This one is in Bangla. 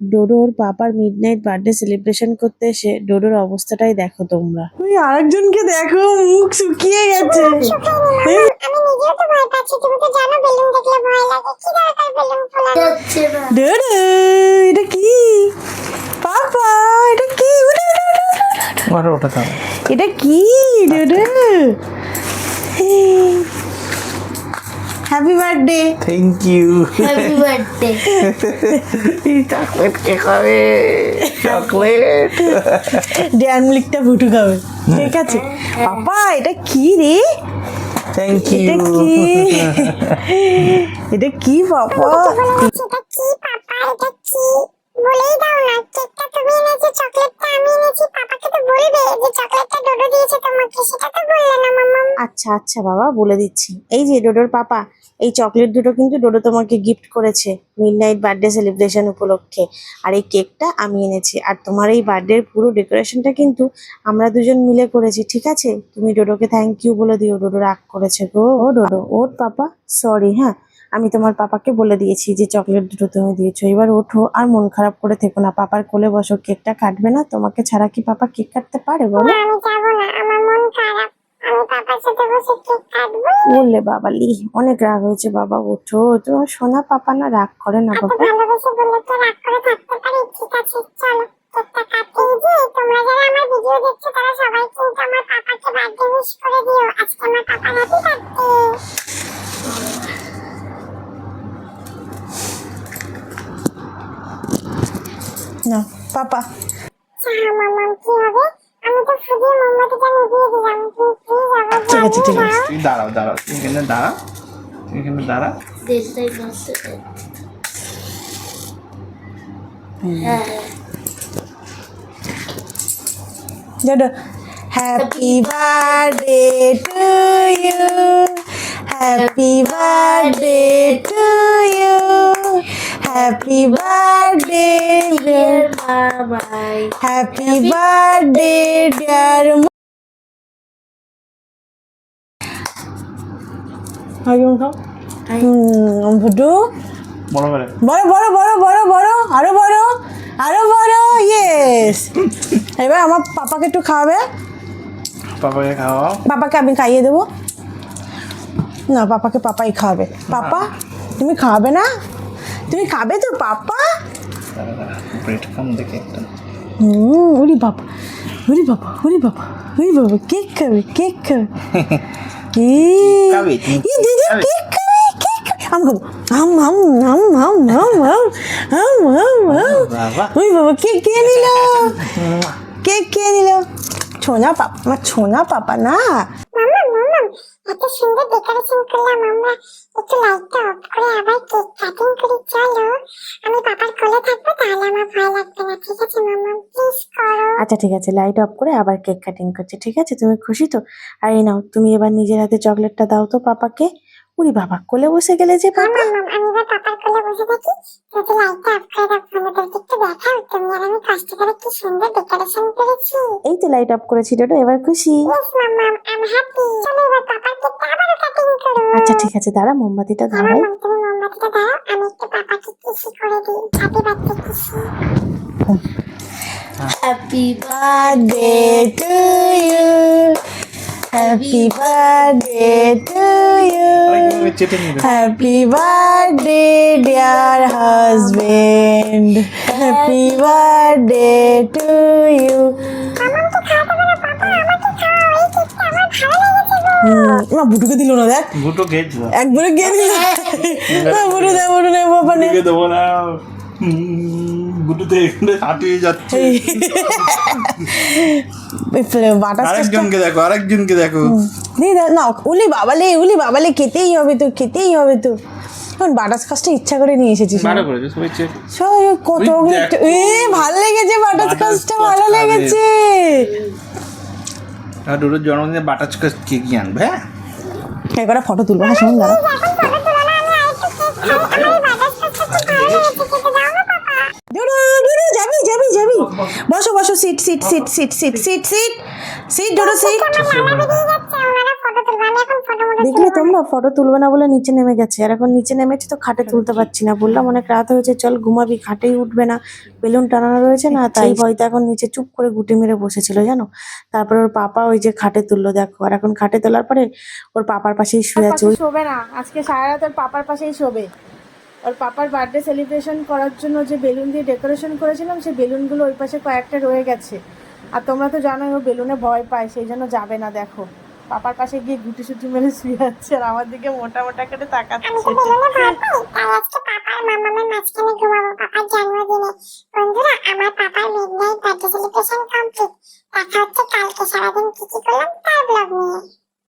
ডোডোর পাপার মিডনাইট বার্থডে সেলিব্রেশন করতে এসে ডোডোর অবস্থাটাই দেখো তোমরা। ওই আরেকজনকে দেখো, মুখ শুকিয়ে গেছে। আমি নিজেও তো ভয় পাচ্ছি, তুমি তো জানো বেলুন দেখলে ভয় লাগে, কি দরকার বেলুন ফোলানো। ডোডো এটা কি? পাপা এটা কি? এটা কি ডোডো? Happy birthday. Thank you. Happy birthday. Chocolate কে খাবে? চকলেট। ড্যান মিল্কটা ফুটু খাবে, ঠিক আছে? পাপা এটা কি রে? থ্যাংক এটা ইউ। কি? এটা কি পাপা? এটা কি পাপা, এটা কি বলেই দাও না। কেকটা তুমি এনেছো, চকলেটটা আমি এনেছি, পাপাকে তো বলবে যে চকলেটটা ডোডো দিয়েছে তোমাকে, সেটা তো বললে না মাম্মা। আচ্ছা আচ্ছা বাবা, বলে দিচ্ছি। এই যে ডোডোর পাপা, এই চকলেট দুটো কিন্তু ডোডো তোমাকে গিফট করেছে মিডনাইট বার্থডে সেলিব্রেশন উপলক্ষে। আর এই কেকটা আমি এনেছি। আর তোমার এই বার্থডের পুরো ডেকোরেশনটা কিন্তু আমরা দুজন মিলে করেছি, ঠিক আছে? তুমি ডোডোকে থ্যাংক ইউ বলে দিও, ডোডো রাগ করেছে গো। ও ডোডো, ওর পাপা সরি। হ্যাঁ, আমি তোমার পাপাকে বলে দিয়েছি যে চকলেট দুটো তুমি দিয়েছো। এবার ওঠো আর মন খারাপ করে থেকো না, পাপার কোলে বসো। কেকটা কাটবে না? তোমাকে ছাড়া কি পাপা কেক কাটতে পারে বলো? না, আমি যাবো না, আমার মন খারাপ, আমি পাপার সাথে বসে কেক কাটবো। বললে বাবা লি, অনেক রাগ হয়েছে বাবা। ওঠো, তোমার সোনা পাপা না রাগ করে না এত বাবা। ভালোবেসে বললে তো রাগ করে থাকতে পারি, ঠিক আছে চলো কেকটা কাটি। যে তোমরা যারা আমার ভিডিও দেখছো তারা সবাই কিন্তু আমার পাপাকে বার্থডে উইশ করে দিও, আজকে আমার পাপার হ্যাপি বার্থডে। না পাপা, হ্যাঁ মাম্মাম, কি হবে? আমি তো ফুদিয়ে মোমবাতিটা নিভিয়ে দিলাম, তুমি প্লিজ আবার ঠিক আছে ঠিক আছে। তুই দাঁড়াও দাঁড়াও, তুমি এখানে দাঁড়া, তুমি এখানে দাঁড়া। ডোডো happy birthday to you, happy birthday to you, happy birthday dear Mamai, happy birthday dear. ভুটু বড় করে বড় বড় বড় বড় বড়, আরো বড়, আরো বড়, ইয়েস। এবার আমার পাপাকে একটু খাওয়াবে। পাপাকে খাওয়াও। পাপাকে আমি খাইয়ে দেবো না, পাপাকে পাপাই খাওয়াবে। পাপা তুমি খাওয়াবে না? তুমি খাবে তো পাপা? দাঁড়া দাঁড়া, ব্রেড ক্রাম্ব দেখে একটা। ওরে বাবা, ওরে বাবা, ওরে বাবা, ওরে বাবা, কেক খাবে, কেক খাবে। খাবে, তুমি এই দিদি খাবে? কেক খাবে, কেক খাবে। আমি খাবো। আম আম আম আম আম আম আম আম আম। বাবা। ওরে বাবা, কেক কে নিল? কেক কে নিল? ছোনা পাপা, আমার ছোনা পাপা না। মাম্মা মাম্মা, এত সুন্দর ডেকোরেশন করলাম আমরা, একটু লাইটটা অফ করে আবার কেক কাটিং করি চলো। আমি পাপার কোলে থাকবো, তাহলে আমার ভয় লাগবে না, ঠিক আছে মাম্মা? প্লিজ করো। আচ্ছা ঠিক আছে, লাইট অফ করে আবার কেক কাটিং করছে, ঠিক আছে? তুমি খুশি তো? আর এই নাও, তুমি এবার নিজের হাতে চকলেটটা দাও তো পাপাকে। উরি বাবা, কোলে বসে গেলে যে হ্যাঁ পাপা। মাম্মা, আমি এবার পাপার কোলে বসে থাকি, যদি লাইটটা অফ করে দাও, আমাদেরকে একটু দেখাও তুমি আর আমি কষ্ট করে কি সুন্দর ডেকোরেশন করেছি। এই তো লাইট অফ করেছি ডোডো, এবার খুশি? Yes mamma, I am happy. চলো এবার পাপার কেকটা আবারও কাটিং করো। আচ্ছা ঠিক আছে, দাঁড়া মোমবাতিটা হ্যাঁ ধরাই। মাম্মা, তুমি মোমবাতিটা দাও, আমি একটু পাপাকে কিসি করে দিই। হ্যাপি বার্থডে কিসি। Happy birthday to you, happy birthday to you, আরেকভাবে চেটে নিবে। Happy birthday dear husband, happy birthday to you. মামাকে খাওয়াতে পারো পাপা, আমাকে খাওয়াও, এই কেকটা আমার ভালো লেগেছে গো। না বুটুকে দিল না, দেখ দুটো খেয়েছিল। একবারে কে দিল। বুটু দে, বুটু দে, বাবা নে। দুটোকে দেবো না। গুটুতে এখানে হাঁটিয়ে যাচ্ছে। আরেকজনকে দেখো, আরেকজনকে দেখো। না উলি বাবালে, উলি বাবালে, খেতেই হবে তো, খেতেই হবে তো। এখন বাটারস্কচটা ইচ্ছা করে নিয়ে এসেছিস। ভালো করেছো, সবাই চেক। কত ওই দেখ। ভালো লেগেছে, বাটারস্কচটা Butterscotch ভালো খাবে। লেগেছে। আর ডোডোর জন্মদিনে বাটারস্কচ কেক আনবে। হ্যাঁ, একবার ফটো তুলবো। হ্যাঁ শোন দাঁড়া। এখন ফটো তুলো না, আমি আরেকটু কেক খাই, আমার এই বাটারস্কচটা খুব ভালো লেগেছে, খেতে দাও না পাপা। ডুডু, ডুডু, যাবি যাবি যাবি, বসো বসো, sit sit sit sit sit sit sit sit, ডুডু সিট। আমার নানা বেরিয়ে যাচ্ছে, ওনারা ফটো তুলবে। তুলবো, আমি এখন ফটো মটো দেখলে তুলবো না। তোমরা, ফটো তুলবে না বলে নিচে নেমে গেছে, আর এখন নিচে নেমেছে তো খাটে তুলতে পারছি না। বললাম অনেক রাত হয়েছে, চল ঘুমাবি, খাটেই উঠবে না, বেলুন টানানো রয়েছে না, তাই ভয়তে এখন নিচে চুপ করে গুটি মেরে বসেছিল জানো। তারপরে ওর পাপা ওই যে খাটে তুললো দেখো, আর এখন খাটে তোলার পরে ওর পাপার পাশেই শুয়ে আছে। শোবে না আজকে, সারা রাত ওর পাপার পাশেই শোবে। ওর পাপার বার্থডে সেলিব্রেশন করার জন্য যে বেলুন দিয়ে ডেকোরেশন করেছিলাম, সেই বেলুনগুলো ওই পাশে কয়েকটা রয়ে গেছে। আর তোমরা তো জানোই ও বেলুনে ভয় পায়, সেই জন্য যাবে না। দেখো পাপার পাশে গিয়ে গুটি সুটি মেরে শুয়ে আছে, আর আমার দিকে মোটা মোটা করে আমি তাকাচ্ছে। তো বেলুনে ভয় পাই, তাই আজকে পাপার মামামের মাঝখানে ঘুমাবো পাপার জন্মদিনে। বন্ধুরা, আমার পাপার মিডনাইট বার্থডে সেলিব্রেশন কমপ্লিট। দেখা হচ্ছে কালকে সারাদিন কি কি করলাম তার ব্লগ নিয়ে।